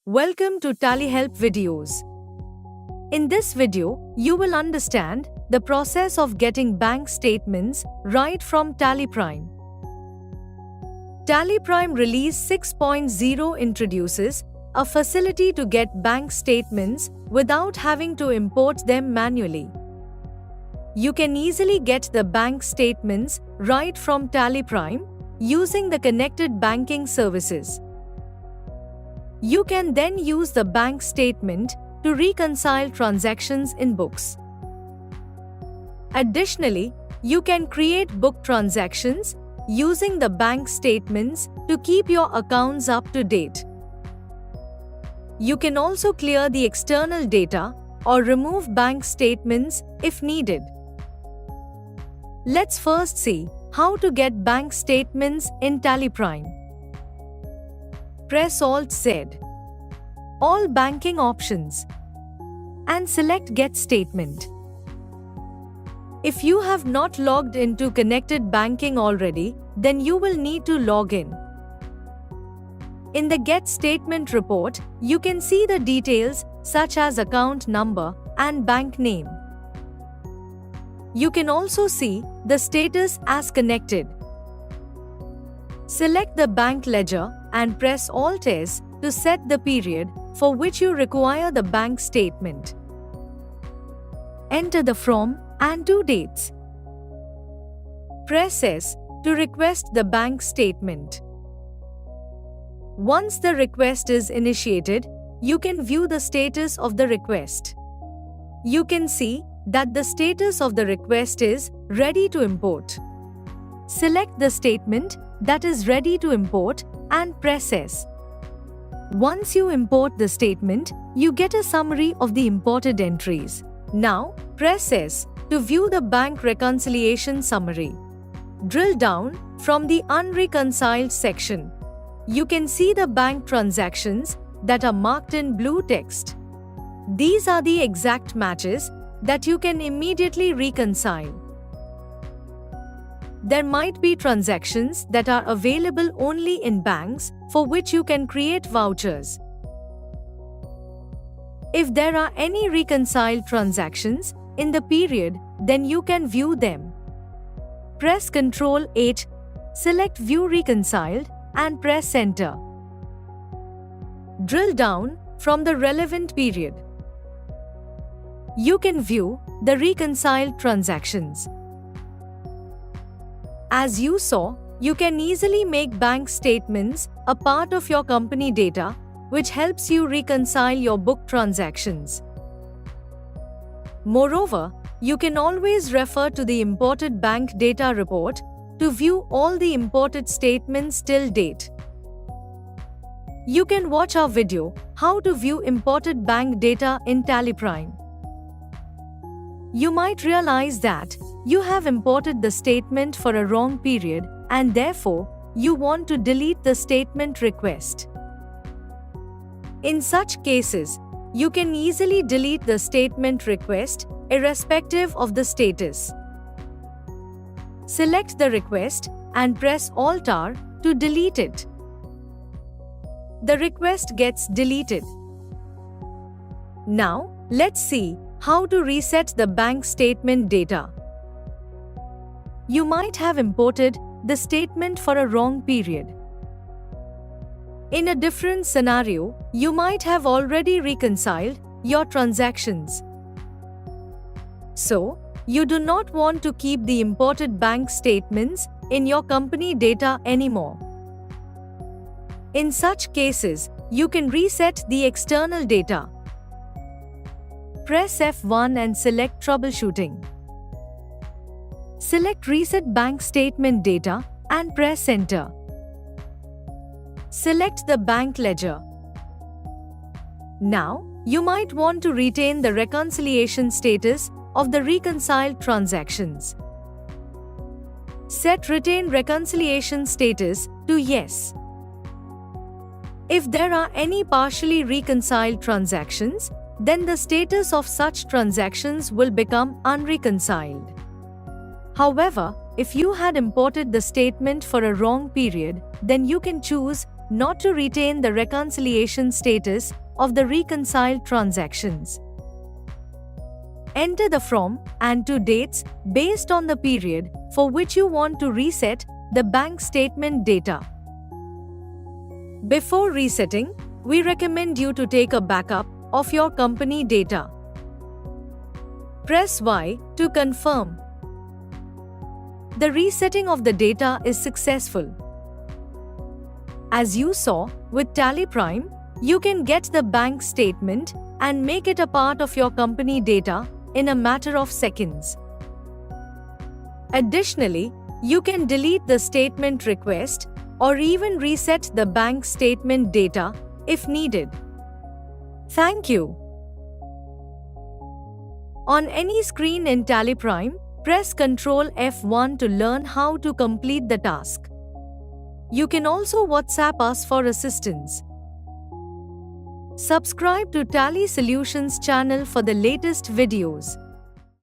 Welcome to TallyHelp videos. In this video, you will understand the process of getting bank statements right from TallyPrime. TallyPrime Release 6.0 introduces a facility to get bank statements without having to import them manually. You can easily get the bank statements right from TallyPrime using the connected banking services. You can then use the bank statement to reconcile transactions in books. Additionally, you can create book transactions using the bank statements to keep your accounts up to date. You can also clear the external data or remove bank statements if needed. Let's first see how to get bank statements in TallyPrime. Press Alt-Z, all banking options, and select Get Statement. If you have not logged into Connected Banking already, then you will need to log in. In the Get Statement report, you can see the details such as account number and bank name. You can also see the status as connected. Select the bank ledger and press Alt-S to set the period for which you require the bank statement. Enter the from and due dates. Press S to request the bank statement. Once the request is initiated, you can view the status of the request. You can see that the status of the request is ready to import. Select the statement that is ready to import and press S. Once you import the statement, you get a summary of the imported entries. Now, press S to view the bank reconciliation summary. Drill down from the Unreconciled section. You can see the bank transactions that are marked in blue text. These are the exact matches that you can immediately reconcile. There might be transactions that are available only in banks for which you can create vouchers. If there are any reconciled transactions in the period, then you can view them. Press Ctrl 8, select View Reconciled and press Enter. Drill down from the relevant period. You can view the reconciled transactions. As you saw, you can easily make bank statements a part of your company data, which helps you reconcile your book transactions. Moreover, you can always refer to the imported bank data report to view all the imported statements till date. You can watch our video, How to View Imported Bank Data in TallyPrime. You might realize that you have imported the statement for a wrong period and therefore you want to delete the statement request. In such cases, you can easily delete the statement request irrespective of the status. Select the request and press Alt-R to delete it. The request gets deleted. Now, let's see how to reset the bank statement data. You might have imported the statement for a wrong period. In a different scenario, you might have already reconciled your transactions. So, you do not want to keep the imported bank statements in your company data anymore. In such cases, you can reset the external data. Press F1 and select Troubleshooting. Select Reset Bank Statement Data and press Enter. Select the bank ledger. Now, you might want to retain the reconciliation status of the reconciled transactions. Set Retain Reconciliation Status to Yes. If there are any partially reconciled transactions, then the status of such transactions will become unreconciled. However, if you had imported the statement for a wrong period, then you can choose not to retain the reconciliation status of the reconciled transactions. Enter the from and to dates based on the period for which you want to reset the bank statement data. Before resetting, we recommend you to take a backup of your company data. Press Y to confirm. The resetting of the data is successful. As you saw, with Tally Prime, you can get the bank statement and make it a part of your company data in a matter of seconds. Additionally, you can delete the statement request or even reset the bank statement data if needed. Thank you. On any screen in Tally Prime, press Ctrl F1 to learn how to complete the task. You can also WhatsApp us for assistance. Subscribe to Tally Solutions channel for the latest videos.